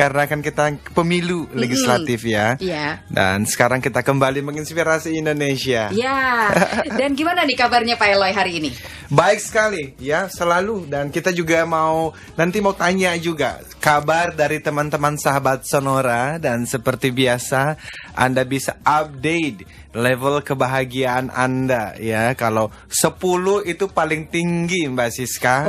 karena kan kita pemilu legislatif ya. Iya. Dan sekarang kita kembali menginspirasi Indonesia. Ya. Dan gimana nih kabarnya Pak Eloy hari ini? Baik sekali ya, selalu. Dan kita juga nanti mau tanya juga kabar dari teman-teman sahabat Sonora. Dan seperti biasa Anda bisa update level kebahagiaan Anda ya. Kalau 10 itu paling tinggi Mbak Siska.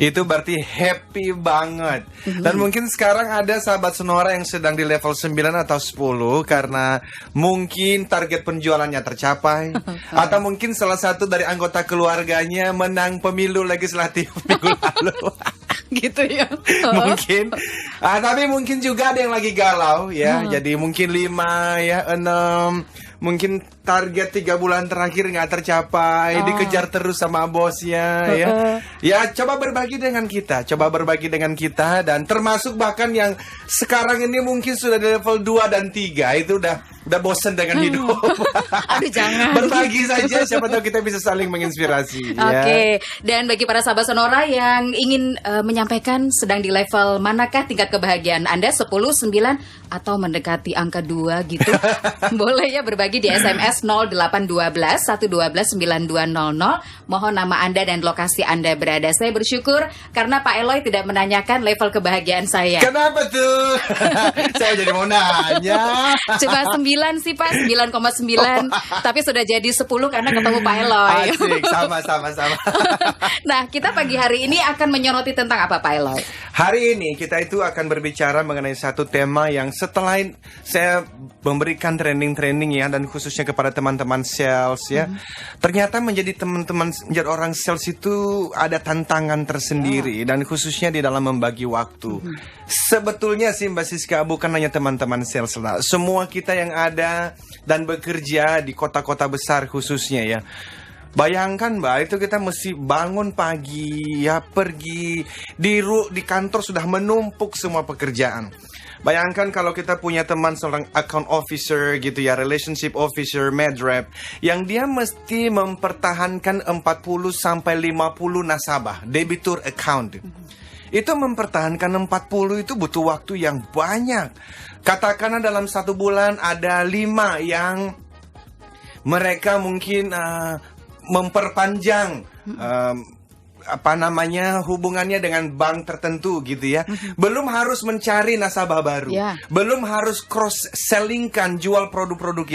Itu berarti happy banget. Dan mungkin sekarang ada sahabat Sonora yang sedang di level 9 atau 10 karena mungkin target penjualannya tercapai. Atau mungkin salah satu dari anggota keluarganya menang pemilu legislatif minggu lalu. Gitu ya. Mungkin. Tapi mungkin juga ada yang lagi galau ya. Jadi mungkin 5 ya, 6. Mungkin target 3 bulan terakhir nggak tercapai, dikejar terus sama bosnya ya. Ya coba berbagi dengan kita, dan termasuk bahkan yang sekarang ini mungkin sudah di level 2 dan 3 itu udah bosan dengan hidup. Aduh jangan. Berbagi saja, siapa tahu kita bisa saling menginspirasi. Oke. Dan bagi para sahabat Sonora yang ingin menyampaikan sedang di level manakah tingkat kebahagiaan Anda, 10, 9 atau mendekati angka 2 gitu. Boleh ya berbagi di SMS 0812 112 9200. Mohon nama Anda dan lokasi Anda berada. Saya bersyukur karena Pak Eloy tidak menanyakan level kebahagiaan saya. Kenapa tuh? Saya jadi mau nanya. Coba 9 sih Pak, 9,9. Tapi sudah jadi 10 karena ketemu Pak Eloy. Asik, sama. Nah, kita pagi hari ini akan menyoroti tentang apa Pak Eloy? Hari ini kita itu akan berbicara mengenai satu tema yang setelah saya memberikan training ya, dan khususnya kepada teman-teman sales ya. Ternyata menjadi orang sales itu ada tantangan tersendiri dan khususnya di dalam membagi waktu. Sebetulnya sih Mbak Siska, bukan hanya teman-teman sales lah. Semua kita yang ada dan bekerja di kota-kota besar khususnya ya. Bayangkan Mbak, itu kita mesti bangun pagi ya, pergi di kantor sudah menumpuk semua pekerjaan. Bayangkan kalau kita punya teman seorang account officer gitu ya, relationship officer, med rep, yang dia mesti mempertahankan 40 sampai 50 nasabah, debitur account. Itu mempertahankan 40 itu butuh waktu yang banyak. Katakanlah dalam 1 bulan ada 5 yang mereka mungkin memperpanjang hubungannya dengan bank tertentu gitu ya. Belum harus mencari nasabah baru. Belum harus cross sellingkan, jual produk-produk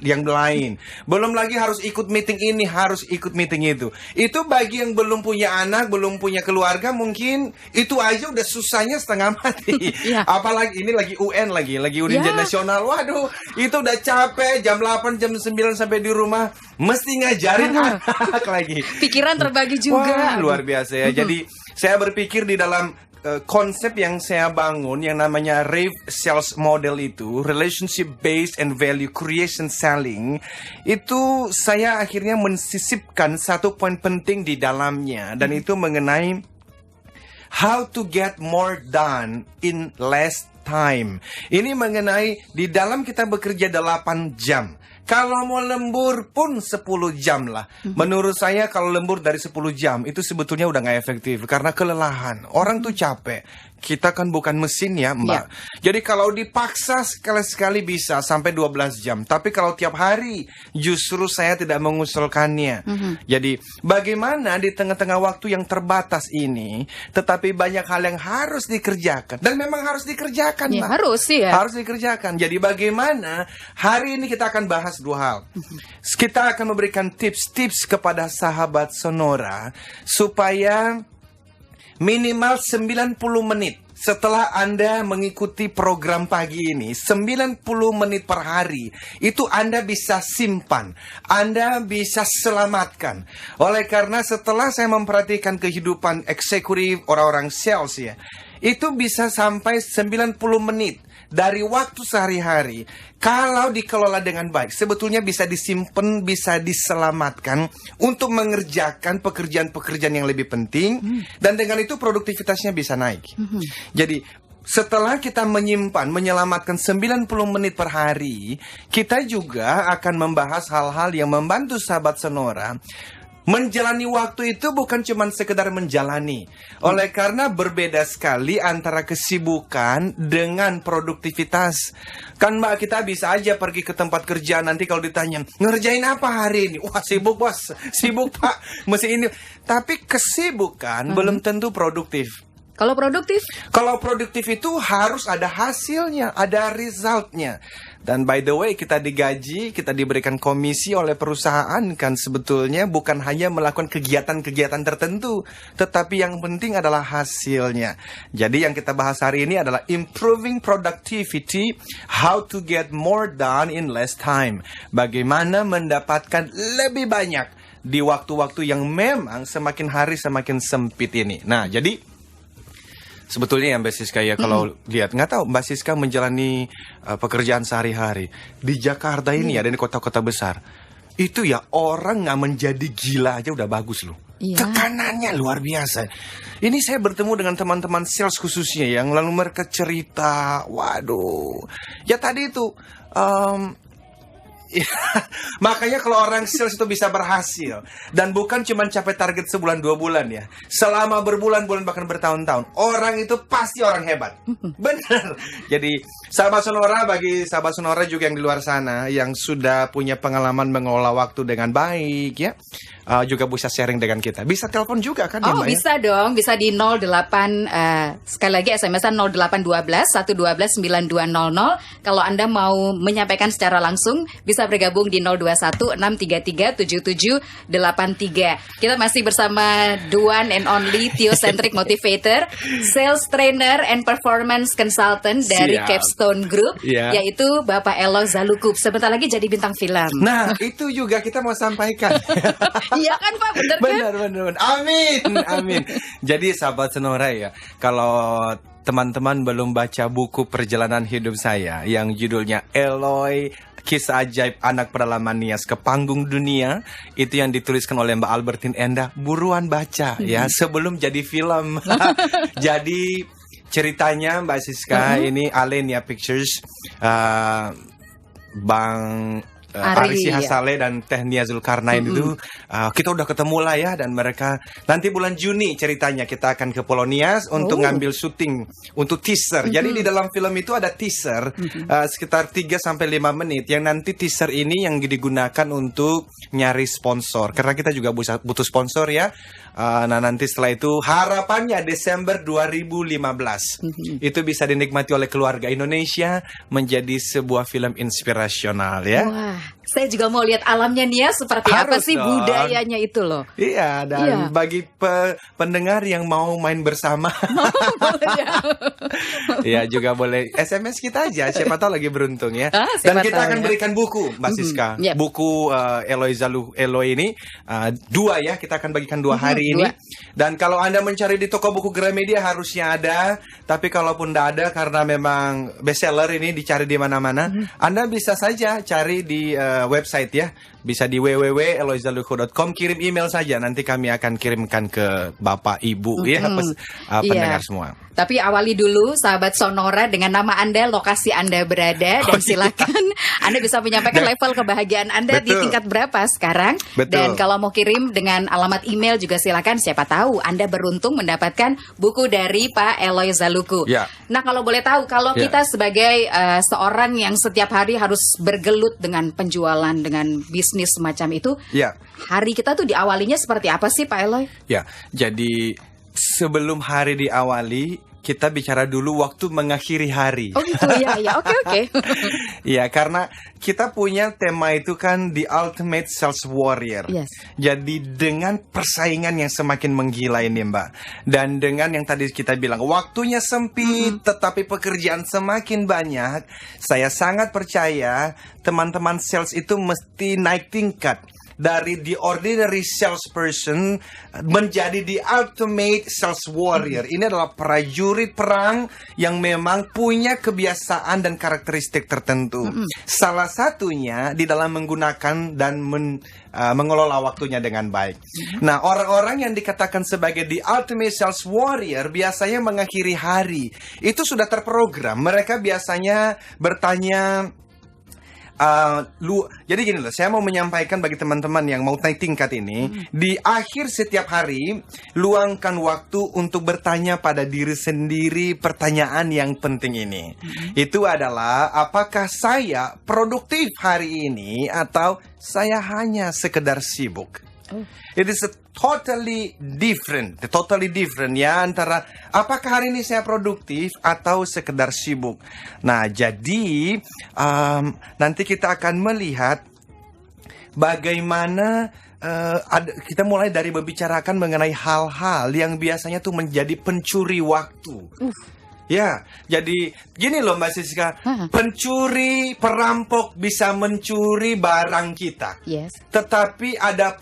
yang lain. Belum lagi harus ikut meeting ini, harus ikut meeting itu. Itu bagi yang belum punya anak, belum punya keluarga, mungkin itu aja udah susahnya setengah mati. Apalagi ini lagi UN lagi ujian nasional. Waduh, itu udah capek jam 8, jam 9 sampai di rumah mesti ngajarin anak lagi. Pikiran terbagi juga. Wah, luar biasa ya. Jadi saya berpikir di dalam konsep yang saya bangun yang namanya RAVE Sales Model itu, Relationship Based and Value Creation Selling, itu saya akhirnya mensisipkan satu poin penting di dalamnya, dan itu mengenai how to get more done in less time. Ini mengenai di dalam kita bekerja 8 jam. Kalau mau lembur pun 10 jam lah. Menurut saya kalau lembur dari 10 jam itu sebetulnya udah gak efektif. Karena kelelahan. Orang tuh capek. Kita kan bukan mesin ya Mbak. Jadi kalau dipaksa sekali-sekali bisa sampai 12 jam. Tapi kalau tiap hari justru saya tidak mengusulkannya. Jadi bagaimana di tengah-tengah waktu yang terbatas ini, tetapi banyak hal yang harus dikerjakan. Dan memang harus dikerjakan Mbak. Harus sih ya. Harus dikerjakan. Jadi bagaimana hari ini kita akan bahas 2 hal. Kita akan memberikan tips-tips kepada sahabat Sonora supaya minimal 90 menit setelah Anda mengikuti program pagi ini, 90 menit per hari, itu Anda bisa simpan, Anda bisa selamatkan. Oleh karena setelah saya memperhatikan kehidupan eksekutif orang-orang sales ya, itu bisa sampai 90 menit dari waktu sehari-hari. Kalau dikelola dengan baik, sebetulnya bisa disimpan, bisa diselamatkan untuk mengerjakan pekerjaan-pekerjaan yang lebih penting. Dan dengan itu produktivitasnya bisa naik. Jadi setelah kita menyelamatkan 90 menit per hari, kita juga akan membahas hal-hal yang membantu sahabat Sonora Menjalani waktu itu bukan cuma sekedar menjalani. Oleh karena berbeda sekali antara kesibukan dengan produktivitas. Kan Mbak, kita bisa aja pergi ke tempat kerja, nanti kalau ditanya, ngerjain apa hari ini? Wah, sibuk bos, sibuk Pak, mesti ini. Tapi kesibukan belum tentu produktif. Kalau produktif? Kalau produktif itu harus ada hasilnya, ada resultnya. Dan by the way, kita digaji, kita diberikan komisi oleh perusahaan kan sebetulnya bukan hanya melakukan kegiatan-kegiatan tertentu, tetapi yang penting adalah hasilnya. Jadi yang kita bahas hari ini adalah improving productivity, how to get more done in less time. Bagaimana mendapatkan lebih banyak di waktu-waktu yang memang semakin hari semakin sempit ini. Nah, jadi sebetulnya ya Mbak Siska ya, kalau lihat, nggak tahu Mbak Siska menjalani pekerjaan sehari-hari di Jakarta ini ya, dan di kota-kota besar, itu ya orang nggak menjadi gila aja udah bagus loh. Iya. Tekanannya luar biasa. Ini saya bertemu dengan teman-teman sales khususnya yang lalu mereka cerita, waduh, ya tadi itu. Ya, makanya kalau orang sales itu bisa berhasil dan bukan cuma capai target sebulan 2 bulan ya, selama berbulan-bulan bahkan bertahun-tahun, orang itu pasti orang hebat. Benar. Jadi sahabat Sonora, bagi sahabat Sonora juga yang di luar sana yang sudah punya pengalaman mengelola waktu dengan baik ya, juga bisa sharing dengan kita. Bisa telepon juga kan ya, Oh, Mbak, bisa dong. Bisa di 08 sekali lagi SMS-an 0812 112 9200. Kalau Anda mau menyampaikan secara langsung bisa bergabung di 021 633 7783. Kita masih bersama the one and only Theocentric Motivator, Sales Trainer and Performance Consultant dari Siap. Capstone Group, Ya. yaitu Bapak Eloy Zalukup. Sebentar lagi jadi bintang film. Nah, itu juga kita mau sampaikan. Iya kan Pak, bener kan? Benar. Amin, amin. Jadi sahabat Sonora ya, kalau teman-teman belum baca buku perjalanan hidup saya yang judulnya Eloy, Kisah Ajaib Anak Pedalaman Nias ke Panggung Dunia, itu yang dituliskan oleh Mbak Albertine Endah, buruan baca ya sebelum jadi film. Jadi ceritanya Mbak Siska, ini Alenia Pictures, Bang Ari Sihasale dan Teh Nia Zulkarnain itu kita udah ketemu lah ya, dan mereka nanti bulan Juni ceritanya kita akan ke Polonias untuk ngambil syuting untuk teaser. Jadi di dalam film itu ada teaser sekitar 3-5 menit yang nanti teaser ini yang digunakan untuk nyari sponsor, karena kita juga butuh sponsor ya. Nah nanti setelah itu harapannya Desember 2015 itu bisa dinikmati oleh keluarga Indonesia menjadi sebuah film inspirasional ya. Wah, saya juga mau lihat alamnya nih ya, seperti apa Harus sih dong. budayanya itu loh. Iya, dan Iya. bagi pendengar yang mau main bersama, ya juga boleh SMS kita aja, siapa tahu lagi beruntung ya. Dan Siapa kita tahu akan ya. berikan buku, Mbak Siska, Yep. buku Eloy ini 2 ya, kita akan bagikan 2 hari ini. 2. Dan kalau Anda mencari di toko buku Gramedia harusnya ada, tapi kalaupun tidak ada karena memang bestseller ini dicari di mana-mana, Anda bisa saja cari di website ya. Bisa di www.eloyzaluko.com, kirim email saja, nanti kami akan kirimkan ke Bapak Ibu ya, pendengar Iya. semua. Tapi awali dulu sahabat Sonora dengan nama Anda, lokasi Anda berada, dan silakan Anda bisa menyampaikan level kebahagiaan Anda di Betul. tingkat berapa sekarang. Betul. Dan kalau mau kirim dengan alamat email juga silakan, siapa tahu Anda beruntung mendapatkan buku dari Pak Eloy Zaluku. Ya. Nah, kalau boleh tahu, kalau Ya. kita sebagai seorang yang setiap hari harus bergelut dengan penjualan, dengan bisnis semacam itu, Ya. hari kita tuh diawalinya seperti apa sih Pak Eloy? Ya, jadi sebelum hari diawali, kita bicara dulu waktu mengakhiri hari. Oh gitu, ya, oke. Ya, karena kita punya tema itu kan The Ultimate Sales Warrior. Yes. Jadi dengan persaingan yang semakin menggila ini Mbak, dan dengan yang tadi kita bilang waktunya sempit, tetapi pekerjaan semakin banyak, saya sangat percaya teman-teman sales itu mesti naik tingkat. Dari the ordinary salesperson menjadi the ultimate sales warrior. Ini adalah prajurit perang yang memang punya kebiasaan dan karakteristik tertentu. Salah satunya di dalam menggunakan dan mengelola waktunya dengan baik. Nah, orang-orang yang dikatakan sebagai the ultimate sales warrior biasanya mengakhiri hari itu sudah terprogram. Mereka biasanya bertanya, Jadi gini loh, saya mau menyampaikan bagi teman-teman yang mau naik tingkat ini, di akhir setiap hari, luangkan waktu untuk bertanya pada diri sendiri pertanyaan yang penting ini. Itu adalah, apakah saya produktif hari ini atau saya hanya sekedar sibuk? It is a totally different ya, antara apakah hari ini saya produktif atau sekedar sibuk. Nah, jadi nanti kita akan melihat bagaimana kita mulai dari membicarakan mengenai hal-hal yang biasanya tuh menjadi pencuri waktu. Ya, jadi gini loh Mbak Siska, pencuri, perampok bisa mencuri barang kita. Yes. Tetapi ada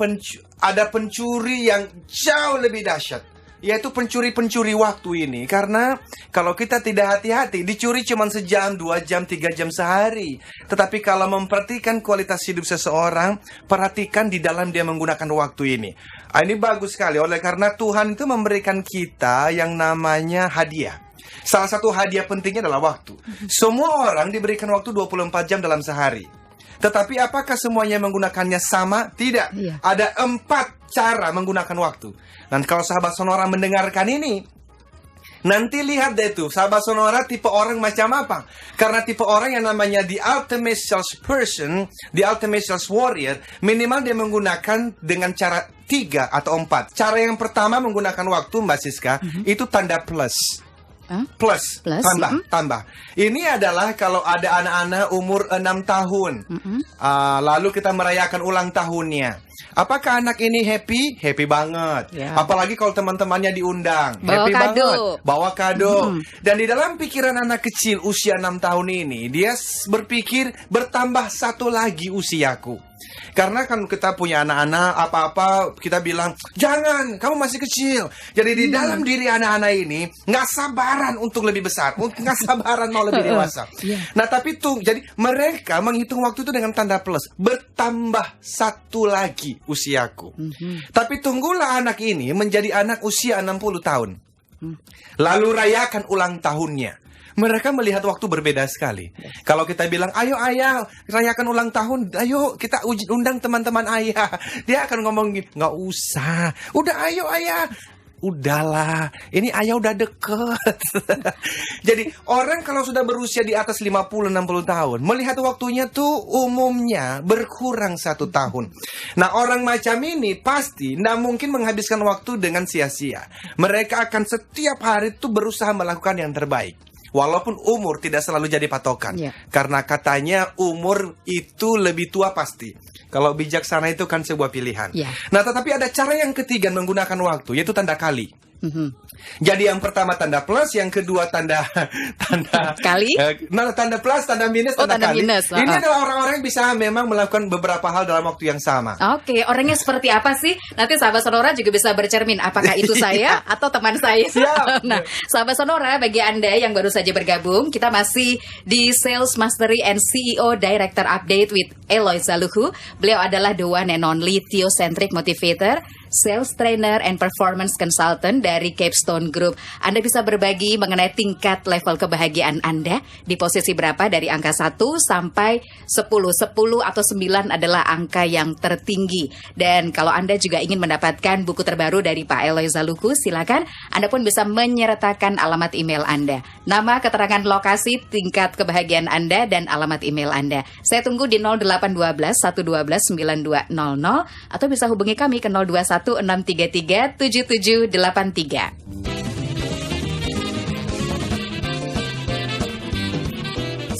pencuri yang jauh lebih dahsyat, yaitu pencuri-pencuri waktu ini. Karena kalau kita tidak hati-hati, dicuri cuma sejam, 2 jam, 3 jam sehari. Tetapi kalau memperhatikan kualitas hidup seseorang, perhatikan di dalam dia menggunakan waktu ini. Ini bagus sekali, oleh karena Tuhan itu memberikan kita yang namanya hadiah. Salah satu hadiah pentingnya adalah waktu. Semua orang diberikan waktu 24 jam dalam sehari. Tetapi apakah semuanya menggunakannya sama? Tidak. Iya. Ada 4 cara menggunakan waktu. Dan kalau sahabat Sonora mendengarkan ini, nanti lihat deh tuh, sahabat Sonora tipe orang macam apa. Karena tipe orang yang namanya the ultimate salesperson, the ultimate sales warrior, minimal dia menggunakan dengan cara 3 atau 4. Cara yang pertama menggunakan waktu, Mbak Siska, itu tanda plus. Plus, tambah. Ini adalah kalau ada anak-anak umur 6 tahun, lalu kita merayakan ulang tahunnya. Apakah anak ini happy? Happy banget. Yeah. Apalagi kalau teman-temannya diundang, bawa happy kado. banget. Bawa kado. Dan di dalam pikiran anak kecil usia 6 tahun ini, dia berpikir bertambah 1 lagi usiaku. Karena kan kita punya anak-anak, apa-apa kita bilang, jangan, kamu masih kecil. Jadi di dalam diri anak-anak ini nggak sabaran untuk lebih besar, nggak sabaran mau lebih dewasa. Nah tapi tuh, jadi mereka menghitung waktu itu dengan tanda plus, bertambah 1 lagi usiaku. Tapi tunggulah anak ini menjadi anak usia 60 tahun. Lalu rayakan ulang tahunnya. Mereka melihat waktu berbeda sekali. Kalau kita bilang, ayo ayah, rayakan ulang tahun, ayo kita undang teman-teman ayah. Dia akan ngomong gini, nggak usah. Udah ayo ayah. Udahlah, ini ayah udah deket. Jadi orang kalau sudah berusia di atas 50-60 tahun, melihat waktunya tuh umumnya berkurang 1 tahun. Nah orang macam ini pasti tidak mungkin menghabiskan waktu dengan sia-sia. Mereka akan setiap hari tuh berusaha melakukan yang terbaik. Walaupun umur tidak selalu jadi patokan. Karena katanya umur itu lebih tua pasti. Kalau bijaksana itu kan sebuah pilihan. Nah tetapi ada cara yang ketiga menggunakan waktu, yaitu tanda kali. Jadi yang pertama tanda plus, yang kedua tanda kali. Nah tanda plus, tanda minus, tanda kali. Minus. Ini adalah orang-orang yang bisa memang melakukan beberapa hal dalam waktu yang sama. Oke, orangnya seperti apa sih? Nanti sahabat Sonora juga bisa bercermin apakah itu saya atau teman saya. Nah, sahabat Sonora, bagi Anda yang baru saja bergabung, kita masih di Sales Mastery and CEO Director Update with Eloy Zaluhu. Beliau adalah the one and only Theocentric Motivator, Sales Trainer and Performance Consultant dari Capstone Group. Anda bisa berbagi mengenai tingkat level kebahagiaan Anda di posisi berapa dari angka 1 sampai 10. 10 atau 9 adalah angka yang tertinggi. Dan kalau Anda juga ingin mendapatkan buku terbaru dari Pak Eloy Zaluhu, silakan Anda pun bisa menyertakan alamat email Anda, nama, keterangan lokasi, tingkat kebahagiaan Anda, dan alamat email Anda. Saya tunggu di 0812 112 9200 atau bisa hubungi kami ke 021 633 7783.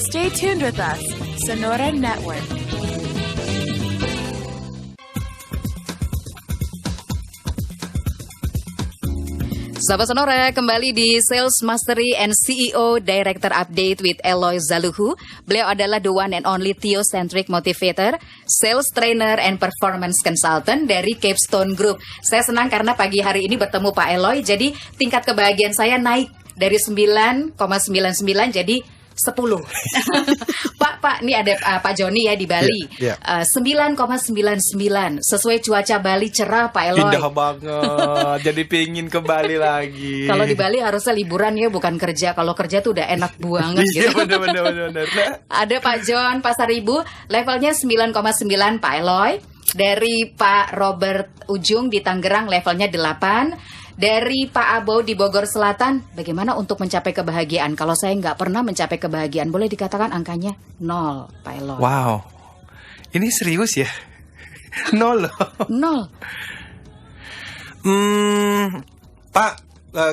Stay tuned with us, Sonora Network. Sahabat Sonora, kembali di Sales Mastery and CEO Director Update with Eloy Zaluhu. Beliau adalah the one and only Theocentric Motivator, Sales Trainer and Performance Consultant dari Capstone Group. Saya senang karena pagi hari ini bertemu Pak Eloy, jadi tingkat kebahagiaan saya naik dari 9,99 jadi 10. Pak, Pak, ini ada Pak Joni ya di Bali. 9,99. Sesuai cuaca Bali cerah, Pak Eloy. Indah banget. Jadi pingin ke Bali lagi. Kalau di Bali harusnya liburan ya, bukan kerja. Kalau kerja tuh udah enak banget Iya, gitu. benar. Ada Pak John Pasaribu, levelnya 9,9 Pak Eloy. Dari Pak Robert Ujung di Tangerang, levelnya 8. Dari Pak Abo di Bogor Selatan, bagaimana untuk mencapai kebahagiaan? Kalau saya nggak pernah mencapai kebahagiaan, boleh dikatakan angkanya 0, Pak Eloy. Wow, ini serius ya? 0 loh. 0. Pak,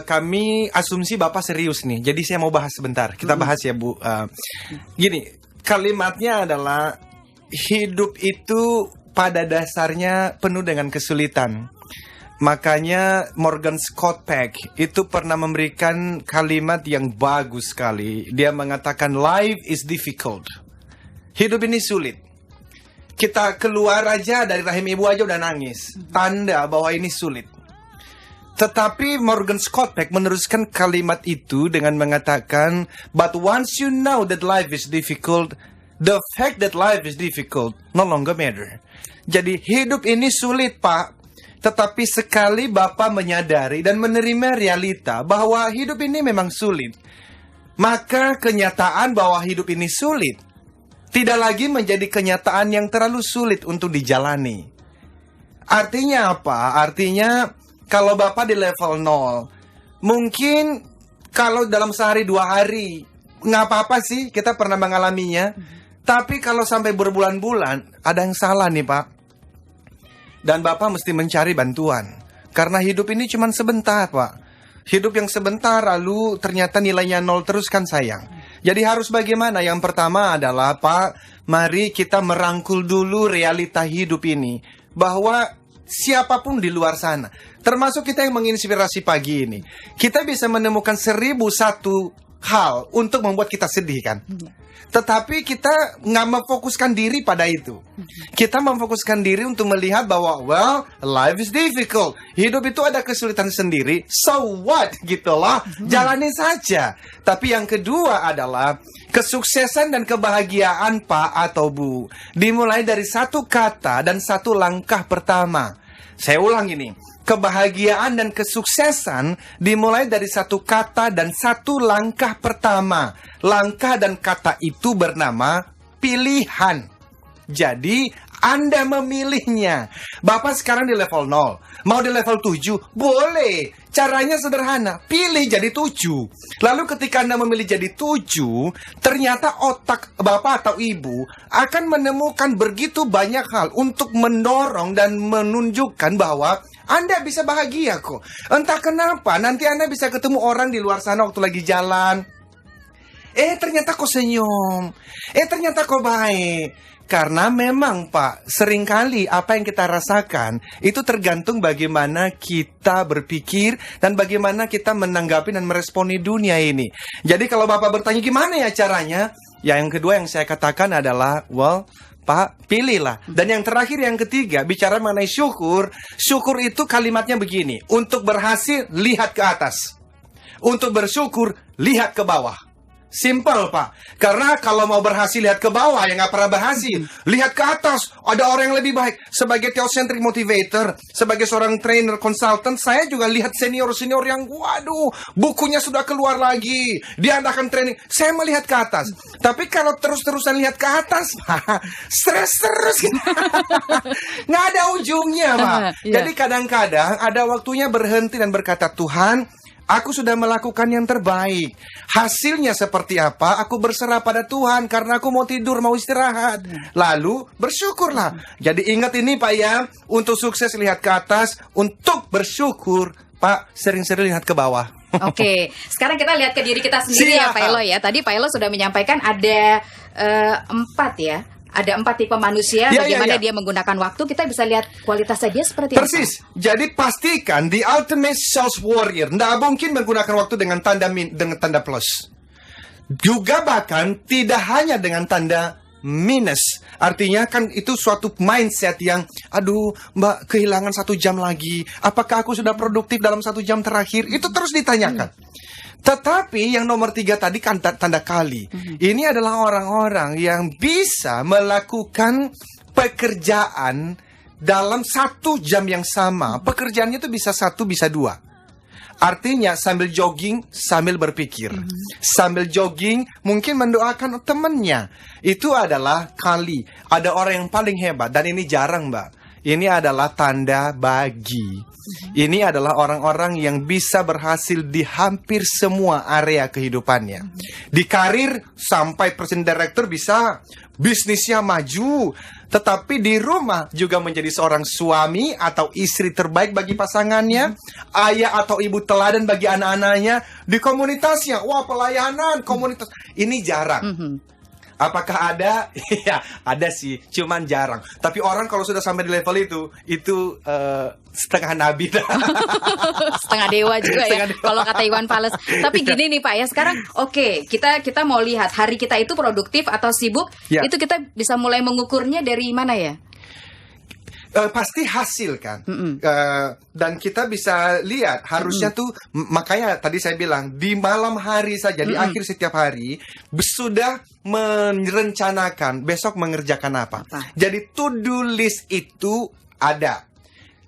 kami asumsi Bapak serius nih. Jadi saya mau bahas sebentar. Kita bahas ya, Bu. Gini, kalimatnya adalah hidup itu pada dasarnya penuh dengan kesulitan. Makanya Morgan Scott Peck itu pernah memberikan kalimat yang bagus sekali. Dia mengatakan life is difficult. Hidup ini sulit. Kita keluar aja dari rahim ibu aja udah nangis. Tanda bahwa ini sulit. Tetapi Morgan Scott Peck meneruskan kalimat itu dengan mengatakan, but once you know that life is difficult, the fact that life is difficult no longer matter. Jadi hidup ini sulit, Pak. Tetapi sekali Bapak menyadari dan menerima realita bahwa hidup ini memang sulit, maka kenyataan bahwa hidup ini sulit tidak lagi menjadi kenyataan yang terlalu sulit untuk dijalani. Artinya apa? Artinya kalau Bapak di level 0, mungkin kalau dalam sehari 2 hari nggak apa-apa sih, kita pernah mengalaminya. Tapi kalau sampai berbulan-bulan, ada yang salah nih, Pak. Dan Bapak mesti mencari bantuan. Karena hidup ini cuma sebentar, Pak. Hidup yang sebentar lalu ternyata nilainya 0 terus kan sayang. Jadi harus bagaimana? Yang pertama adalah, Pak, mari kita merangkul dulu realita hidup ini. Bahwa siapapun di luar sana, termasuk kita yang menginspirasi pagi ini, kita bisa menemukan 1001 hal untuk membuat kita sedih kan. Tetapi kita nggak memfokuskan diri pada itu. Kita memfokuskan diri untuk melihat bahwa, well, life is difficult. Hidup itu ada kesulitan sendiri. So what? Gitulah. Jalani saja. Tapi yang kedua adalah kesuksesan dan kebahagiaan, Pak atau Bu, dimulai dari satu kata dan satu langkah pertama. Saya ulang ini. Kebahagiaan dan kesuksesan dimulai dari satu kata dan satu langkah pertama. Langkah dan kata itu bernama pilihan. Jadi Anda memilihnya. Bapak sekarang di level 0, mau di level 7, boleh. Caranya sederhana, pilih jadi 7. Lalu ketika Anda memilih jadi 7, ternyata otak Bapak atau Ibu akan menemukan begitu banyak hal untuk mendorong dan menunjukkan bahwa Anda bisa bahagia kok. Entah kenapa, nanti Anda bisa ketemu orang di luar sana waktu lagi jalan. Ternyata kok senyum. Ternyata kok baik. Karena memang, Pak, seringkali apa yang kita rasakan itu tergantung bagaimana kita berpikir dan bagaimana kita menanggapi dan meresponi dunia ini. Jadi kalau Bapak bertanya gimana ya caranya? Ya, yang kedua yang saya katakan adalah, well, Pak, pilihlah. Dan yang terakhir, yang ketiga, bicara mengenai syukur. Syukur itu kalimatnya begini. Untuk berhasil, lihat ke atas. Untuk bersyukur, lihat ke bawah. Simple, Pak. Karena kalau mau berhasil lihat ke bawah, ya nggak pernah berhasil. Lihat ke atas, ada orang yang lebih baik. Sebagai theocentric motivator, sebagai seorang trainer, consultant, saya juga lihat senior-senior yang, waduh, bukunya sudah keluar lagi. Dia akan training. Saya melihat ke atas. Tapi kalau terus-terusan lihat ke atas, stres terus. Nggak ada ujungnya, Pak. Jadi kadang-kadang ada waktunya berhenti dan berkata, Tuhan, aku sudah melakukan yang terbaik. Hasilnya seperti apa? Aku berserah pada Tuhan karena aku mau tidur, mau istirahat. Lalu bersyukurlah. Jadi ingat ini, Pak, ya. Untuk sukses lihat ke atas. Untuk bersyukur, Pak, sering-sering lihat ke bawah. Oke, sekarang kita lihat ke diri kita sendiri. Siap. Ya, Pak Elo ya. Tadi Pak Elo sudah menyampaikan ada 4 ya. Ada 4 tipe manusia, bagaimana dia menggunakan waktu. Kita bisa lihat kualitasnya dia seperti apa. Persis. Jadi pastikan the ultimate sales warrior tidak mungkin menggunakan waktu dengan tanda plus. Juga bahkan tidak hanya dengan tanda minus. Artinya kan itu suatu mindset yang, aduh, Mbak, kehilangan 1 jam lagi. Apakah aku sudah produktif dalam 1 jam terakhir? Itu terus ditanyakan. Tetapi yang nomor 3 tadi kan tanda kali. Ini adalah orang-orang yang bisa melakukan pekerjaan dalam 1 jam yang sama. Pekerjaannya itu bisa 1, bisa 2. Artinya sambil jogging, sambil berpikir. Sambil jogging, mungkin mendoakan temannya. Itu adalah kali. Ada orang yang paling hebat. Dan ini jarang, Mbak. Ini adalah tanda bagi. Ini adalah orang-orang yang bisa berhasil di hampir semua area kehidupannya. Di karir, sampai presiden direktur bisa. Bisnisnya maju. Tetapi di rumah juga menjadi seorang suami atau istri terbaik bagi pasangannya. Ayah atau ibu teladan bagi anak-anaknya. Di komunitasnya, wah pelayanan, komunitas. Ini jarang. Apakah ada? Iya, ada sih, cuman jarang. Tapi orang kalau sudah sampai di level itu setengah nabi dah. Setengah dewa juga Setengah ya, dewa. kalau kata Iwan Fals. Tapi gini nih Pak ya, sekarang oke, kita mau lihat hari kita itu produktif atau sibuk. Ya. Itu kita bisa mulai mengukurnya dari mana ya? Pasti hasil kan. Dan kita bisa lihat harusnya tuh makanya tadi saya bilang di malam hari saja, di akhir setiap hari sudah merencanakan besok mengerjakan apa. Jadi to do list itu ada.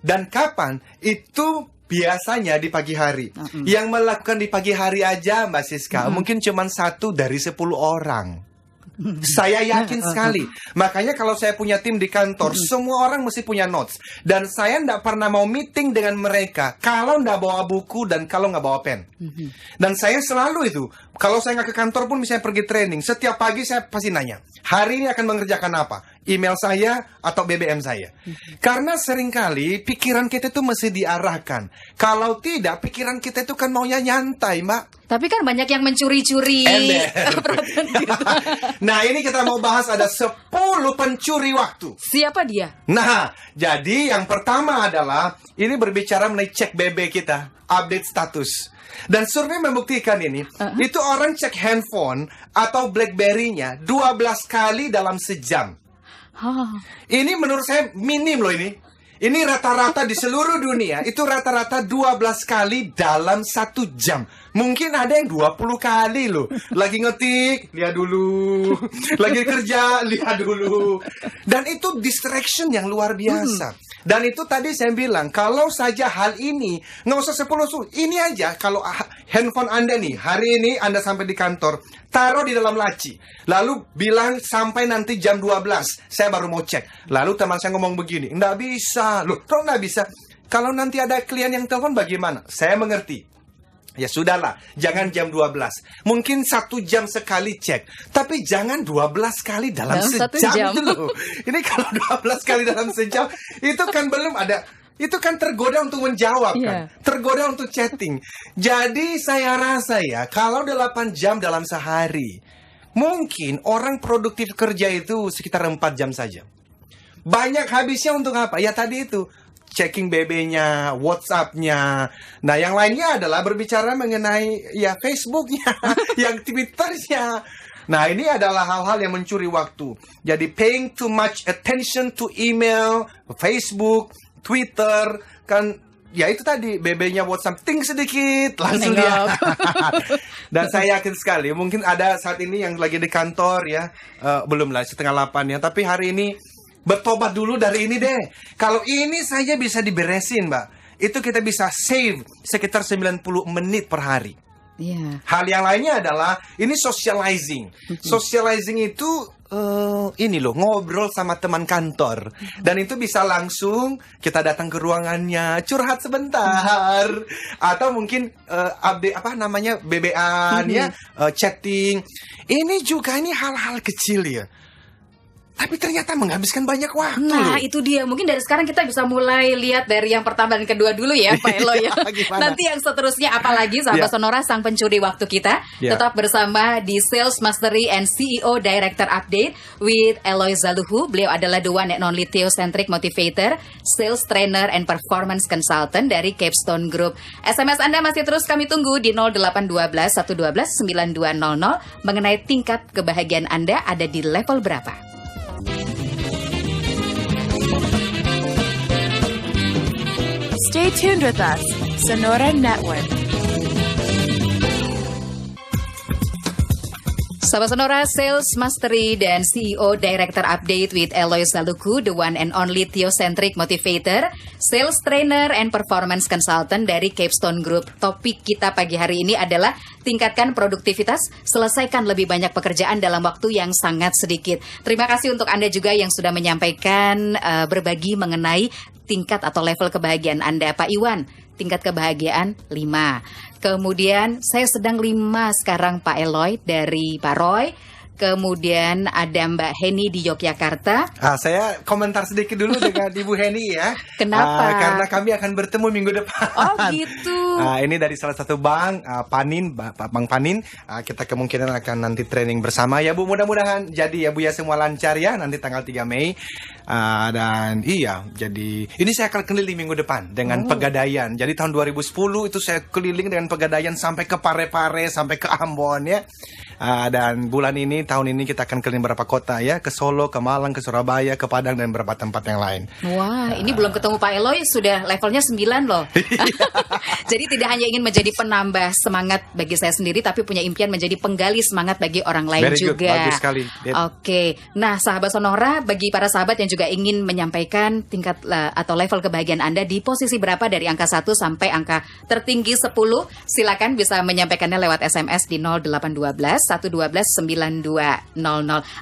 Dan kapan? Itu biasanya di pagi hari. Yang melakukan di pagi hari aja Mbak Siska mungkin cuma 1 dari 10 orang. Saya yakin sekali. Makanya kalau saya punya tim di kantor, semua orang mesti punya notes. Dan saya tidak pernah mau meeting dengan mereka kalau tidak bawa buku dan kalau nggak bawa pen. Dan saya selalu itu, kalau saya nggak ke kantor pun misalnya pergi training, setiap pagi saya pasti nanya, hari ini akan mengerjakan apa? Email saya atau BBM saya. Karena seringkali pikiran kita itu mesti diarahkan. Kalau tidak, pikiran kita itu kan maunya nyantai, Mbak. Tapi kan banyak yang mencuri-curi perhatian kita. Nah, ini kita mau bahas ada 10 pencuri waktu. Siapa dia? Nah, jadi yang pertama adalah ini berbicara mengenai cek BB kita, update status. Dan survei membuktikan ini, itu orang cek handphone atau BlackBerry-nya 12 kali dalam sejam. Ini menurut saya minim loh ini. Ini rata-rata di seluruh dunia, itu rata-rata 12 kali dalam 1 jam. Mungkin ada yang 20 kali loh. Lagi ngetik, lihat dulu. Lagi kerja, lihat dulu. Dan itu distraction yang luar biasa. Dan itu tadi saya bilang, kalau saja hal ini, nggak usah 10, ini aja. Kalau handphone Anda nih, hari ini Anda sampai di kantor, taruh di dalam laci. Lalu bilang sampai nanti jam 12, saya baru mau cek. Lalu teman saya ngomong begini, nggak bisa. Loh, kok nggak bisa? Kalau nanti ada klien yang telepon bagaimana? Saya mengerti. Ya sudahlah, jangan jam 12. Mungkin 1 jam sekali cek. Tapi jangan 12 kali dalam sejam 1 jam. itu loh. Ini kalau 12 kali dalam sejam, itu kan belum ada. Itu kan tergoda untuk menjawab kan. Tergoda untuk chatting. Jadi saya rasa ya, kalau 8 jam dalam sehari, mungkin orang produktif kerja itu sekitar 4 jam saja. Banyak habisnya untuk apa? Ya tadi itu, checking BB-nya, WhatsApp-nya. Nah, yang lainnya adalah berbicara mengenai ya Facebook-nya, yang Twitter-nya. Nah, ini adalah hal-hal yang mencuri waktu. Jadi, paying too much attention to email, Facebook, Twitter, kan ya itu tadi BB-nya WhatsApp ting sedikit langsung lihat. Dan saya yakin sekali mungkin ada saat ini yang lagi di kantor ya, belum lah 7:30 ya, tapi hari ini bertobat dulu dari ini deh. Kalau ini saja bisa diberesin, Mbak, itu kita bisa save sekitar 90 menit per hari. Hal yang lainnya adalah ini socializing. Socializing itu ini loh, ngobrol sama teman kantor. Dan itu bisa langsung kita datang ke ruangannya, curhat sebentar, atau mungkin update apa namanya BB-an ya, chatting. Ini juga ini hal-hal kecil ya. Tapi ternyata menghabiskan banyak waktu. Nah, itu dia. Mungkin dari sekarang kita bisa mulai lihat dari yang pertama dan kedua dulu ya, Pak Elo ya. Nanti yang seterusnya apalagi sahabat Sonora sang pencuri waktu kita. Tetap bersama di Sales Mastery and CEO Director Update with Eloy Zaluhu. Beliau adalah the one and only Theocentric Motivator, Sales Trainer and Performance Consultant dari Capstone Group. SMS Anda masih terus kami tunggu di 0812 112 9200 mengenai tingkat kebahagiaan Anda ada di level berapa. Stay tuned with us, Sonora Network. Sahabat Sonora, Sales Mastery dan CEO Director Update with Eloy Saluku, the one and only Theocentric Motivator, Sales Trainer and Performance Consultant dari Capstone Group. Topik kita pagi hari ini adalah tingkatkan produktivitas, selesaikan lebih banyak pekerjaan dalam waktu yang sangat sedikit. Terima kasih untuk Anda juga yang sudah menyampaikan berbagi mengenai tingkat atau level kebahagiaan Anda. Pak Iwan, tingkat kebahagiaan 5. Kemudian saya sedang 5 sekarang Pak Eloy dari Pak Roy. Kemudian ada Mbak Heni di Yogyakarta. Saya komentar sedikit dulu dengan Ibu Heni ya. Kenapa? Karena kami akan bertemu minggu depan. Oh gitu. Ini dari salah satu bank, Panin, Bang Panin. Kita kemungkinan akan nanti training bersama ya Bu. Mudah-mudahan jadi ya Bu ya, semua lancar ya nanti tanggal 3 Mei. Dan iya, jadi ini saya akan keliling minggu depan dengan Pegadaian. Jadi tahun 2010 itu saya keliling dengan Pegadaian sampai ke Parepare, sampai ke Ambon ya. Dan bulan ini, tahun ini kita akan keliling beberapa kota ya, ke Solo, ke Malang, ke Surabaya, ke Padang dan beberapa tempat yang lain. Wah, ini belum ketemu Pak Eloy sudah levelnya 9 loh. Jadi tidak hanya ingin menjadi penambah semangat bagi saya sendiri, tapi punya impian menjadi penggali semangat bagi orang lain Very good, juga. bagus sekali. Oke, nah sahabat Sonora, bagi para sahabat yang juga ingin menyampaikan tingkat atau level kebahagiaan Anda di posisi berapa dari angka 1 sampai angka tertinggi 10, silakan bisa menyampaikannya lewat SMS di 0812 112 9200.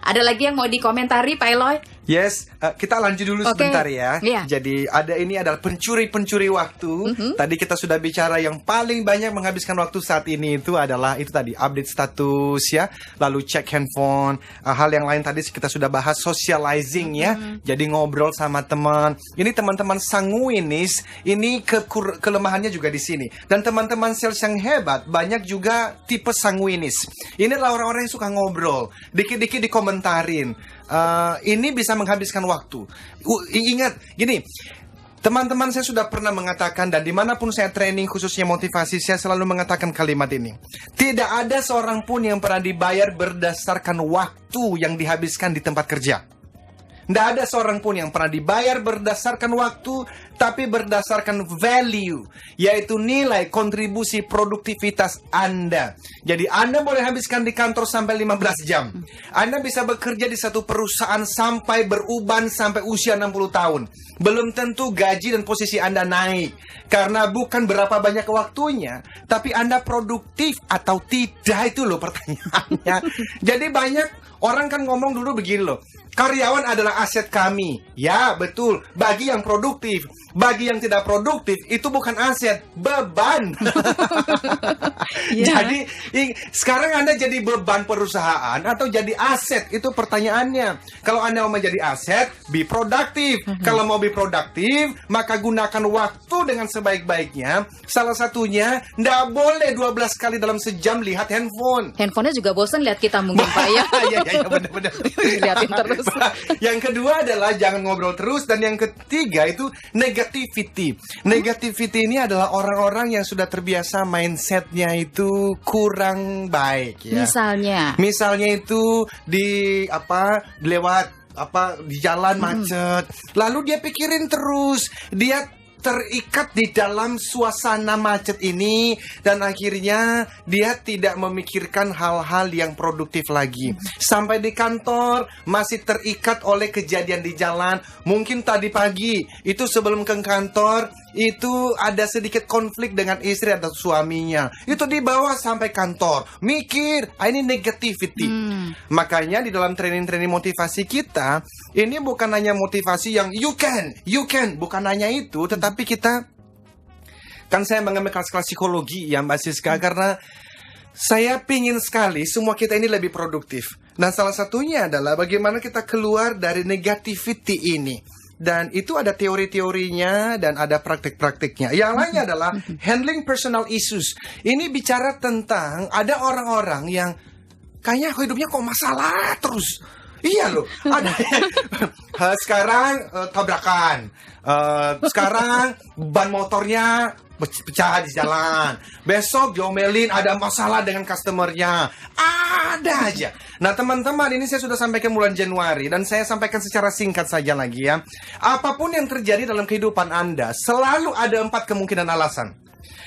Ada lagi yang mau dikomentari Pak Eloy? Yes, kita lanjut dulu sebentar ya. Iya. Jadi ini adalah pencuri-pencuri waktu. Tadi kita sudah bicara yang paling banyak menghabiskan waktu saat ini itu adalah itu tadi update status ya, lalu cek handphone. Hal yang lain tadi kita sudah bahas socializing ya. Jadi ngobrol sama teman. Ini teman-teman sanguinis, ini kelemahannya juga di sini. Dan teman-teman sales yang hebat banyak juga tipe sanguinis. Ini adalah orang-orang yang suka ngobrol, dikit-dikit dikomentarin. Ini bisa menghabiskan waktu. Ingat, gini, teman-teman saya sudah pernah mengatakan dan dimanapun saya training khususnya motivasi, saya selalu mengatakan kalimat ini. Tidak ada seorang pun yang pernah dibayar berdasarkan waktu yang dihabiskan di tempat kerja. Tidak ada seorang pun yang pernah dibayar berdasarkan waktu, tapi berdasarkan value, yaitu nilai kontribusi produktivitas Anda. Jadi Anda boleh habiskan di kantor sampai 15 jam. Anda bisa bekerja di satu perusahaan sampai beruban sampai usia 60 tahun. Belum tentu gaji dan posisi Anda naik. Karena bukan berapa banyak waktunya, tapi Anda produktif atau tidak, itu loh pertanyaannya. Jadi banyak orang kan ngomong dulu begini loh. Karyawan adalah aset kami. Ya, betul. Bagi yang produktif. Bagi yang tidak produktif, itu bukan aset, beban. Jadi, sekarang Anda jadi beban perusahaan atau jadi aset? Itu pertanyaannya. Kalau Anda mau menjadi aset, be produktif. Kalau mau be produktif, maka gunakan waktu dengan sebaik-baiknya. Salah satunya, nggak boleh 12 kali dalam sejam lihat handphone. Handphonenya juga bosan lihat kita mungkin Pak ya. Iya, benar-benar. Lihatin terus. Yang kedua adalah jangan ngobrol terus. Dan yang ketiga itu negativity. Negativity ini adalah orang-orang yang sudah terbiasa mindsetnya itu kurang baik ya. Misalnya itu lewat di jalan macet. Lalu dia pikirin terus, dia terikat di dalam suasana macet ini dan akhirnya dia tidak memikirkan hal-hal yang produktif lagi. Sampai di kantor masih terikat oleh kejadian di jalan. Mungkin tadi pagi itu sebelum ke kantor itu ada sedikit konflik dengan istri atau suaminya. Itu dibawa sampai kantor. Mikir, ini negativity. Makanya di dalam training-training motivasi kita, ini bukan hanya motivasi yang you can, bukan hanya itu, tetapi kita kan saya mengambil kelas-kelas psikologi ya Mbak Siska, karena saya pingin sekali semua kita ini lebih produktif. Dan salah satunya adalah bagaimana kita keluar dari negativity ini. Dan itu ada teori-teorinya dan ada praktik-praktiknya. Yang lainnya adalah handling personal issues. Ini bicara tentang ada orang-orang yang kayaknya hidupnya kok masalah terus. Iya loh, ada sekarang tabrakan, sekarang ban motornya pecah di jalan, besok diomelin ada masalah dengan customernya, ada aja. Nah teman-teman, ini saya sudah sampaikan bulan Januari dan saya sampaikan secara singkat saja lagi ya. Apapun yang terjadi dalam kehidupan Anda, selalu ada 4 kemungkinan alasan.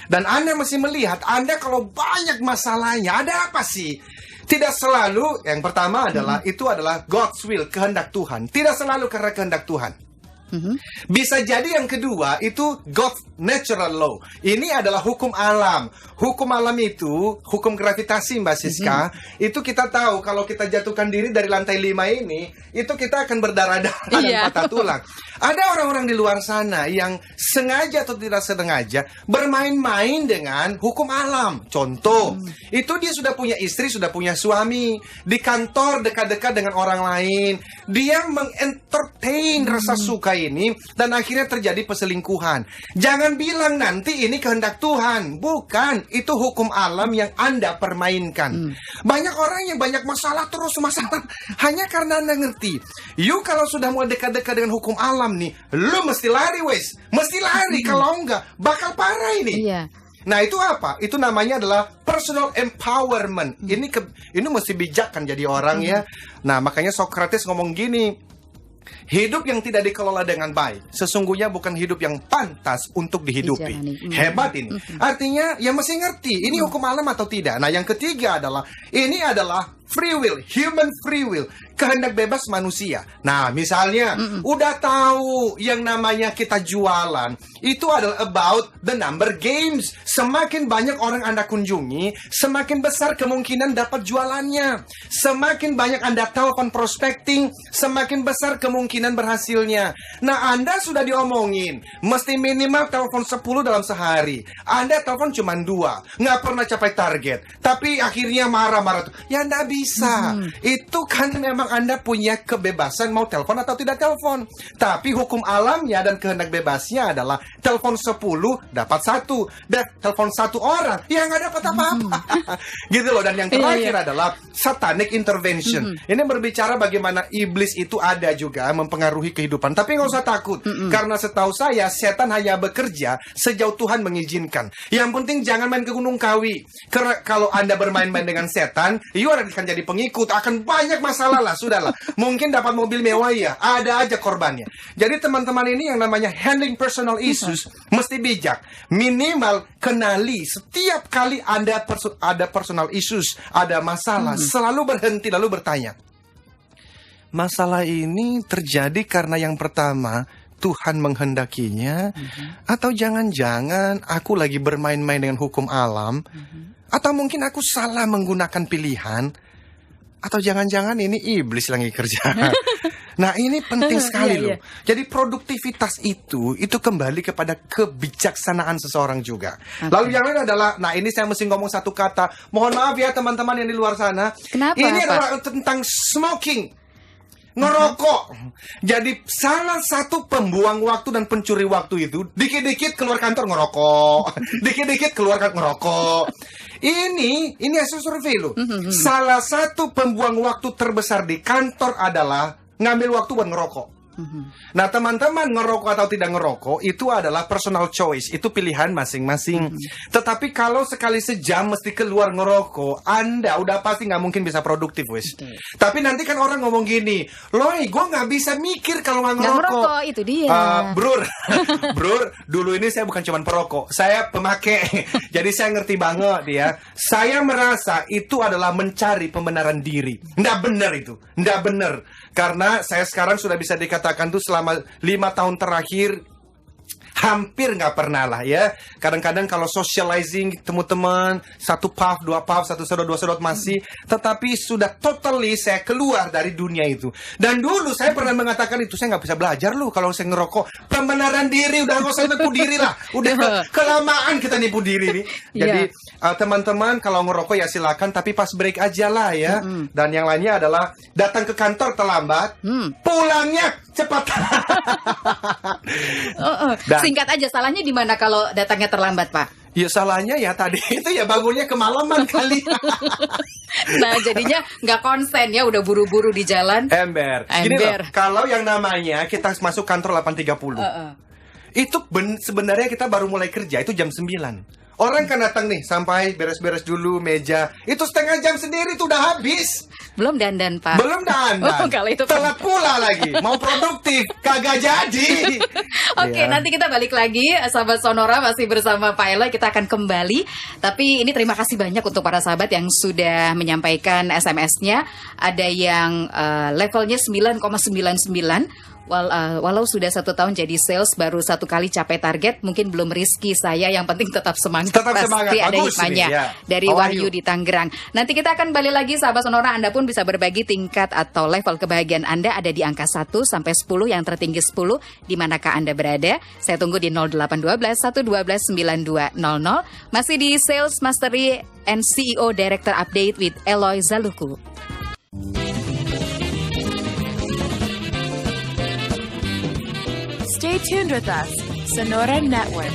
Dan Anda masih melihat, Anda kalau banyak masalahnya, ada apa sih? Tidak selalu, yang pertama adalah itu adalah God's will, kehendak Tuhan. Tidak selalu karena kehendak Tuhan. Bisa jadi yang kedua itu God's natural law. Ini adalah hukum alam. Hukum alam itu, hukum gravitasi Mbak Siska, itu kita tahu kalau kita jatuhkan diri dari lantai 5 ini, itu kita akan berdarah-darah dan patah tulang. Ada orang-orang di luar sana yang sengaja atau tidak sengaja bermain-main dengan hukum alam. Contoh, itu dia sudah punya istri, sudah punya suami, di kantor dekat-dekat dengan orang lain. Dia mengentertain rasa suka ini dan akhirnya terjadi perselingkuhan. Jangan bilang nanti ini kehendak Tuhan. Bukan, itu hukum alam yang Anda permainkan. Banyak orang yang banyak masalah terus masalah hanya karena Anda ngerti. You kalau sudah mau dekat-dekat dengan hukum alam nih, lu mesti lari wes. Mesti lari, kalau enggak bakal parah ini. Iya. Nah itu apa? Itu namanya adalah personal empowerment. Ini mesti bijak kan jadi orang ya. Nah makanya Socrates ngomong gini, hidup yang tidak dikelola dengan baik sesungguhnya bukan hidup yang pantas untuk dihidupi. Hebat ini. Artinya ya mesti ngerti ini hukum alam atau tidak. Nah yang ketiga adalah ini adalah free will, human free will, kehendak bebas manusia. Nah, misalnya, udah tahu yang namanya kita jualan, itu adalah about the number games. Semakin banyak orang Anda kunjungi, semakin besar kemungkinan dapat jualannya. Semakin banyak Anda telepon prospecting, semakin besar kemungkinan berhasilnya. Nah, Anda sudah diomongin, mesti minimal telepon 10 dalam sehari. Anda telepon cuma 2, nggak pernah capai target. Tapi akhirnya marah-marah tuh. Ya, Anda bisa. Itu kan memang Anda punya kebebasan mau telepon atau tidak telepon. Tapi hukum alamnya dan kehendak bebasnya adalah telepon 10 dapat 1, dan telepon 1 orang ya nggak dapat apa-apa. Gitu loh. Dan yang terakhir adalah satanic intervention. Ini berbicara bagaimana iblis itu ada juga mempengaruhi kehidupan. Tapi nggak usah takut, karena setahu saya setan hanya bekerja sejauh Tuhan mengizinkan. Yang penting jangan main ke Gunung Kawi. Karena kalau Anda bermain-main dengan setan, you akan jadi pengikut, akan banyak masalah lah, sudahlah. Mungkin dapat mobil mewah ya, ada aja korbannya. Jadi teman-teman ini yang namanya handling personal issues mesti bijak. Minimal kenali setiap kali Anda ada personal issues, ada masalah, selalu berhenti lalu bertanya. Masalah ini terjadi karena yang pertama Tuhan menghendakinya, atau jangan-jangan aku lagi bermain-main dengan hukum alam, atau mungkin aku salah menggunakan pilihan, atau jangan-jangan ini iblis lagi kerja. Nah ini penting sekali loh. Jadi produktivitas itu kembali kepada kebijaksanaan seseorang juga. Lalu yang lain adalah, nah ini saya mesti ngomong satu kata. Mohon maaf ya teman-teman yang di luar sana. Kenapa? Ini adalah tentang smoking. Ngerokok. Jadi salah satu pembuang waktu dan pencuri waktu itu dikit-dikit keluar kantor ngerokok, dikit-dikit keluar kantor ngerokok. Ini hasil survei loh. Salah satu pembuang waktu terbesar di kantor adalah ngambil waktu buat ngerokok. Nah teman-teman, ngerokok atau tidak ngerokok itu adalah personal choice, itu pilihan masing-masing. Tetapi kalau sekali sejam mesti keluar ngerokok, Anda udah pasti nggak mungkin bisa produktif wes. Tapi nanti kan orang ngomong gini, Loy, gue nggak bisa mikir kalau nggak ngerokok. Itu dia. Bro, dulu ini saya bukan cuma perokok, saya pemakai. Jadi saya ngerti banget ya. Saya merasa itu adalah mencari pembenaran diri. Nggak benar itu, nggak benar. Karena saya sekarang sudah bisa dikatakan tuh selama 5 tahun terakhir hampir nggak pernah lah ya. Kadang-kadang kalau socializing ketemu teman, 1 puff, 2 puff, 1 sedot, 2 sedot masih. Tetapi sudah totally saya keluar dari dunia itu. Dan dulu saya pernah mengatakan itu, saya nggak bisa belajar loh kalau saya ngerokok. Pembenaran diri, udah nggak usah nipu diri lah. Udah kelamaan kita nipu diri nih. Jadi teman-teman kalau ngerokok ya silakan, tapi pas break aja lah ya. Dan yang lainnya adalah datang ke kantor terlambat, pulangnya cepat. Singkat aja, salahnya di mana kalau datangnya terlambat, Pak? Ya salahnya ya tadi itu ya bangunnya kemalaman kali. Nah jadinya nggak konsen ya, udah buru-buru di jalan. Ember. Gini loh, kalau yang namanya kita masuk kantor 8.30, itu sebenarnya kita baru mulai kerja itu jam 9. Orang kan datang nih sampai beres-beres dulu meja, itu setengah jam sendiri tuh udah habis. Belum dandan, Pak. Belum dandan. Oh, kalau itu telat pula lagi. Mau produktif, kagak jadi. Oke, nanti kita balik lagi, sahabat Sonora masih bersama Pak Eloy. Kita akan kembali. Tapi ini terima kasih banyak untuk para sahabat yang sudah menyampaikan SMS-nya. Ada yang levelnya 9,99. Walau sudah 1 tahun jadi sales, baru 1 kali capai target, mungkin belum rezeki saya. Yang penting tetap semangat. Tetap semangat. Pasti ada Bagus hikmahnya ini, ya. dari Wahyu di Tangerang. Nanti kita akan balik lagi, sahabat Sonora. Anda pun bisa berbagi tingkat atau level kebahagiaan Anda ada di angka 1 sampai 10, yang tertinggi 10. Di manakah Anda berada? Saya tunggu di 0812 112 9200. Masih di Sales Mastery and CEO Director Update with Eloy Zaluku. Stay tuned with us, Sonora Network.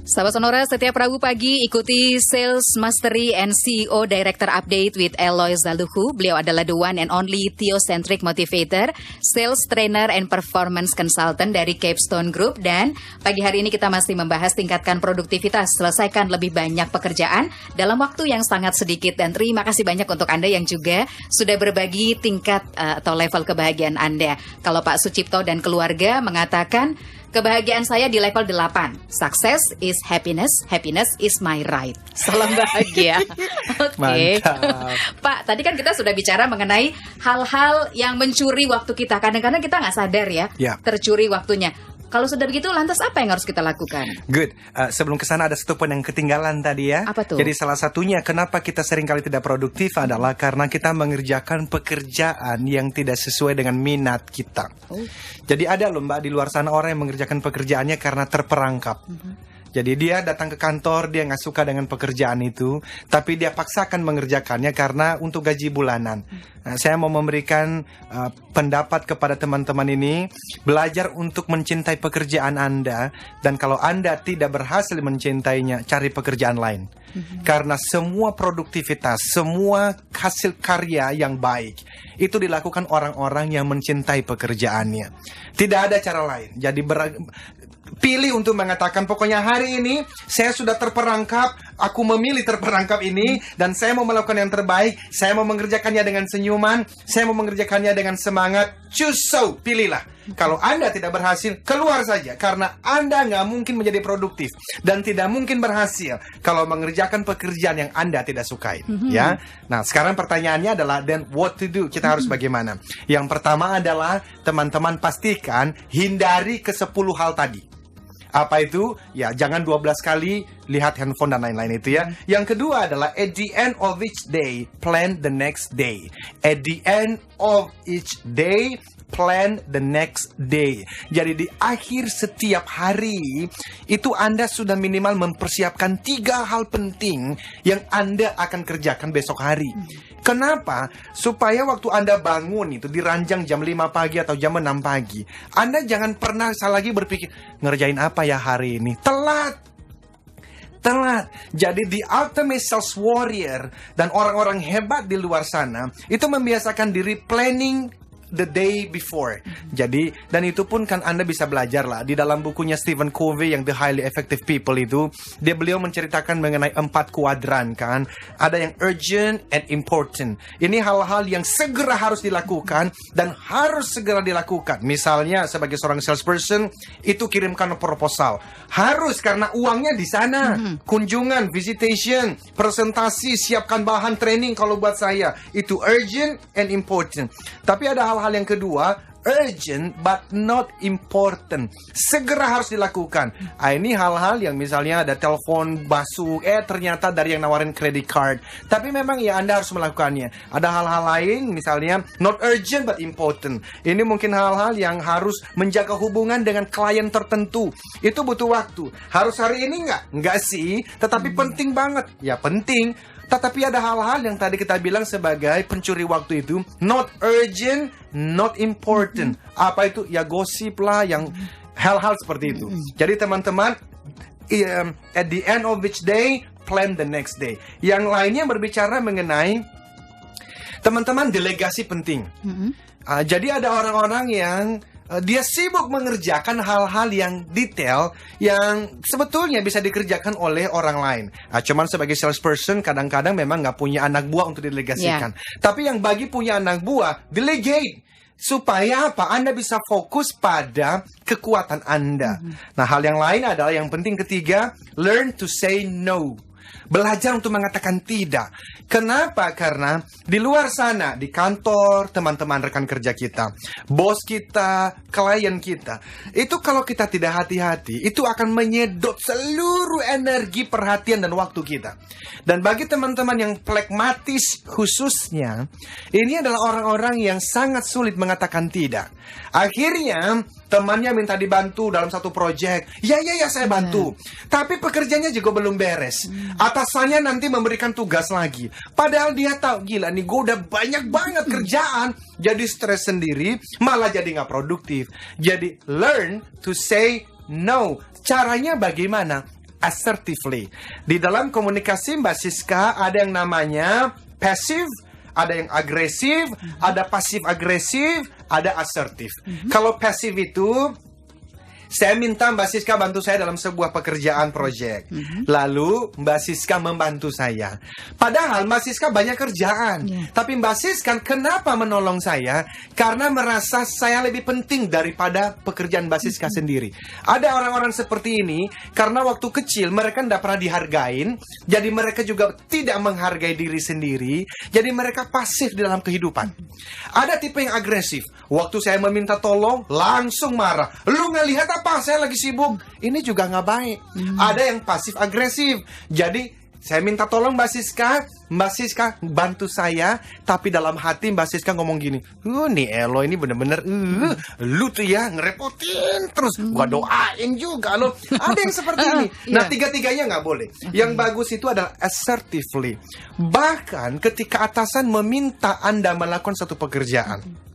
Sahabat Sonora, setiap Rabu pagi ikuti Sales Mastery and CEO Director Update with Eloy Zaluhu. Beliau adalah the one and only Theocentric Motivator, Sales Trainer and Performance Consultant dari Capstone Group. Dan pagi hari ini kita masih membahas tingkatkan produktivitas, selesaikan lebih banyak pekerjaan dalam waktu yang sangat sedikit. Dan terima kasih banyak untuk Anda yang juga sudah berbagi tingkat atau level kebahagiaan Anda. Kalau Pak Sucipto dan keluarga mengatakan, kebahagiaan saya di level 8. Success is happiness, happiness is my right. Salam bahagia. Oke. Mantap. Pak, tadi kan kita sudah bicara mengenai hal-hal yang mencuri waktu kita. Kadang-kadang kita nggak sadar ya, tercuri waktunya. Kalau sudah begitu, lantas apa yang harus kita lakukan? Good. Sebelum ke sana ada satu poin yang ketinggalan tadi ya. Apa tuh? Jadi salah satunya kenapa kita seringkali tidak produktif adalah karena kita mengerjakan pekerjaan yang tidak sesuai dengan minat kita. Jadi ada loh Mbak di luar sana orang yang mengerjakan pekerjaannya karena terperangkap. Jadi dia datang ke kantor, dia nggak suka dengan pekerjaan itu, tapi dia paksakan mengerjakannya karena untuk gaji bulanan. Nah, saya mau memberikan pendapat kepada teman-teman ini, belajar untuk mencintai pekerjaan Anda, dan kalau Anda tidak berhasil mencintainya, cari pekerjaan lain. Karena semua produktivitas, semua hasil karya yang baik, itu dilakukan orang-orang yang mencintai pekerjaannya. Tidak ada cara lain. Jadi pilih untuk mengatakan pokoknya hari ini saya sudah terperangkap, aku memilih terperangkap ini dan saya mau melakukan yang terbaik, saya mau mengerjakannya dengan senyuman, saya mau mengerjakannya dengan semangat. Choose so, pilihlah. Kalau Anda tidak berhasil, keluar saja karena Anda nggak mungkin menjadi produktif dan tidak mungkin berhasil kalau mengerjakan pekerjaan yang Anda tidak sukai. Ya. Nah, sekarang pertanyaannya adalah then what to do? Kita harus bagaimana? Yang pertama adalah teman-teman pastikan hindari ke-10 hal tadi. Apa itu? Ya, jangan 12 kali lihat handphone dan lain-lain itu ya. Yang kedua adalah at the end of each day, plan the next day. At the end of each day, plan the next day. Jadi di akhir setiap hari, itu Anda sudah minimal mempersiapkan 3 hal penting yang Anda akan kerjakan besok hari. Kenapa? Supaya waktu Anda bangun itu diranjang jam 5 pagi atau jam 6 pagi, Anda jangan pernah lagi berpikir, ngerjain apa ya hari ini? Telat. Jadi the ultimate sales warrior dan orang-orang hebat di luar sana itu membiasakan diri planning the day before. Jadi, dan itu pun kan Anda bisa belajar lah. Di dalam bukunya Stephen Covey yang The Highly Effective People itu, beliau menceritakan mengenai 4 kuadran kan. Ada yang urgent and important. Ini hal-hal yang segera harus dilakukan dan harus segera dilakukan. Misalnya sebagai seorang salesperson, itu kirimkan proposal. Harus karena uangnya di sana. Kunjungan, visitation, presentasi, siapkan bahan training kalau buat saya. Itu urgent and important. Tapi ada hal yang kedua, urgent but not important. Segera harus dilakukan. Ini hal-hal yang misalnya ada telepon masuk, ternyata dari yang nawarin credit card. Tapi memang ya Anda harus melakukannya. Ada hal-hal lain misalnya not urgent but important. Ini mungkin hal-hal yang harus menjaga hubungan dengan klien tertentu. Itu butuh waktu. Harus hari ini Enggak sih. Tetapi penting banget. Ya penting. Tetapi ada hal-hal yang tadi kita bilang sebagai pencuri waktu itu not urgent, not important. Apa itu? Ya gosip lah, yang hal-hal seperti itu. Jadi teman-teman, at the end of each day, plan the next day. Yang lainnya berbicara mengenai teman-teman delegasi penting. Jadi ada orang-orang yang dia sibuk mengerjakan hal-hal yang detail yang sebetulnya bisa dikerjakan oleh orang lain. Cuman sebagai salesperson kadang-kadang memang nggak punya anak buah untuk didelegasikan. Tapi yang bagi punya anak buah, delegate. Supaya apa? Anda bisa fokus pada kekuatan Anda. Nah, hal yang lain adalah yang penting ketiga, learn to say no. Belajar untuk mengatakan tidak. Kenapa? Karena di luar sana, di kantor, teman-teman rekan kerja kita, bos kita, klien kita, itu kalau kita tidak hati-hati, itu akan menyedot seluruh energi, perhatian, dan waktu kita. Dan bagi teman-teman yang pragmatis khususnya, ini adalah orang-orang yang sangat sulit mengatakan tidak. Akhirnya, temannya minta dibantu dalam satu proyek. Ya, saya bantu. Tapi pekerjaannya juga belum beres. Atasannya nanti memberikan tugas lagi. Padahal dia tahu, gila nih gue udah banyak banget kerjaan. Jadi stres sendiri, malah jadi nggak produktif. Jadi learn to say no. Caranya bagaimana? Assertively. Di dalam komunikasi Mbak Siska ada yang namanya passive, ada yang agresif, ada pasif agresif, ada asertif. Kalau pasif itu, saya minta Mbak Siska bantu saya dalam sebuah pekerjaan proyek. Lalu Mbak Siska membantu saya. Padahal Mbak Siska banyak kerjaan. Tapi Mbak Siska kenapa menolong saya? Karena merasa saya lebih penting daripada pekerjaan Mbak Siska sendiri. Ada orang-orang seperti ini, karena waktu kecil mereka tidak pernah dihargain. Jadi mereka juga tidak menghargai diri sendiri. Jadi mereka pasif di dalam kehidupan. Ada tipe yang agresif. Waktu saya meminta tolong, langsung marah. Lu nggak lihat apa? Saya lagi sibuk. Ini juga nggak baik. Ada yang pasif agresif. Jadi saya minta tolong Mbak Siska bantu saya. Tapi dalam hati Mbak Siska ngomong gini, nih Elo ini bener-bener lu tuh ya ngerepotin terus. Gua doain juga lo. Ada yang seperti ini. Nah, tiga-tiganya nggak boleh. Yang bagus itu adalah assertively. Bahkan ketika atasan meminta Anda melakukan satu pekerjaan,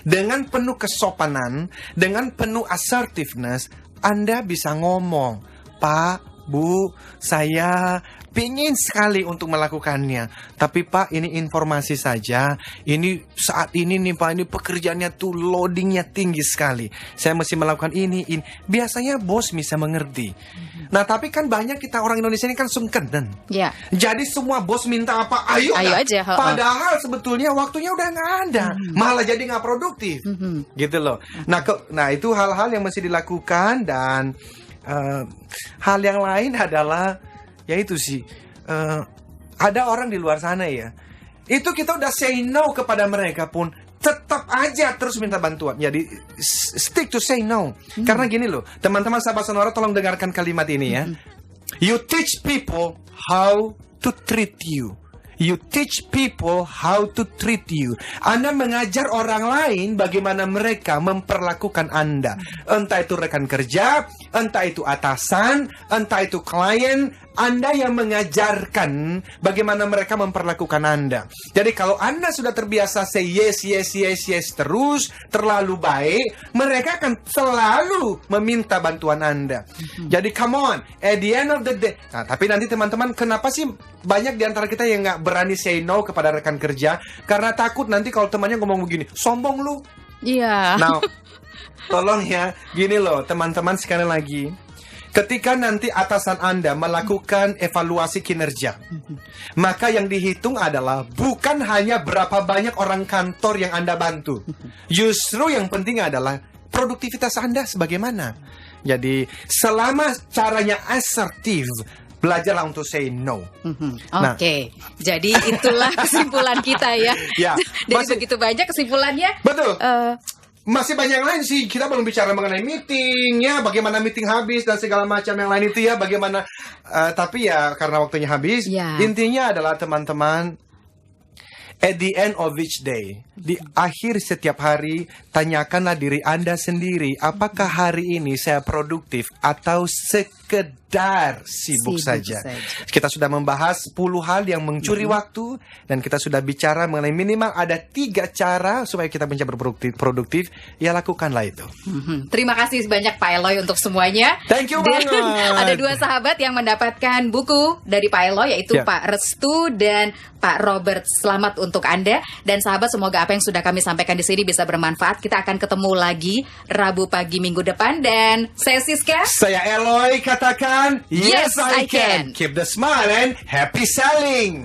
dengan penuh kesopanan, dengan penuh assertiveness, Anda bisa ngomong, Pak, Bu, saya pingin sekali untuk melakukannya. Tapi Pak, ini informasi saja. Ini saat ini nih Pak, ini pekerjaannya tuh loadingnya tinggi sekali. Saya mesti melakukan ini. Biasanya bos bisa mengerti. Nah, tapi kan banyak kita orang Indonesia ini kan sungkenan. Jadi semua bos minta apa, ayo aja. Padahal sebetulnya waktunya udah nggak ada. Malah jadi nggak produktif. Gitu loh. Nah, itu hal-hal yang mesti dilakukan. Dan hal yang lain adalah, ya itu sih, ada orang di luar sana ya, itu kita udah say no kepada mereka pun tetap aja terus minta bantuan. Jadi stick to say no. Karena gini loh, teman-teman sahabat Sonora, tolong dengarkan kalimat ini ya. You teach people how to treat you. You teach people how to treat you. Anda mengajar orang lain bagaimana mereka memperlakukan Anda. Entah itu rekan kerja, entah itu atasan, entah itu klien. Anda yang mengajarkan bagaimana mereka memperlakukan Anda. Jadi kalau Anda sudah terbiasa say yes terus, terlalu baik, mereka akan selalu meminta bantuan Anda. Jadi come on, at the end of the day. Nah, tapi nanti teman-teman, kenapa sih banyak di antara kita yang nggak berani say no kepada rekan kerja? Karena takut nanti kalau temannya ngomong begini, sombong lu. Nah, tolong ya, gini loh teman-teman, sekali lagi. Ketika nanti atasan Anda melakukan evaluasi kinerja, maka yang dihitung adalah bukan hanya berapa banyak orang kantor yang Anda bantu. Justru yang penting adalah produktivitas Anda sebagaimana. Jadi selama caranya asertif, belajarlah untuk say no. Oke. Jadi itulah kesimpulan kita ya. Dari begitu banyak kesimpulannya. Betul. Masih banyak yang lain sih. Kita belum bicara mengenai meeting ya, bagaimana meeting habis dan segala macam yang lain itu ya, bagaimana. Tapi ya karena waktunya habis, intinya adalah teman-teman, at the end of each day, di akhir setiap hari, tanyakanlah diri Anda sendiri, apakah hari ini saya produktif atau sekedar sibuk saja. Kita sudah membahas 10 hal yang mencuri waktu, dan kita sudah bicara mengenai minimal ada 3 cara supaya kita bisa berproduktif. Ya, lakukanlah itu. Terima kasih banyak Pak Eloy untuk semuanya. Thank you banget. Ada 2 sahabat yang mendapatkan buku dari Pak Eloy, yaitu Pak Restu dan Pak Robert. Selamat untuk untuk Anda. Dan sahabat, semoga apa yang sudah kami sampaikan di sini bisa bermanfaat. Kita akan ketemu lagi Rabu pagi minggu depan. Dan saya Siska. Saya Eloy, katakan, Yes, I can. Keep the smile and happy selling.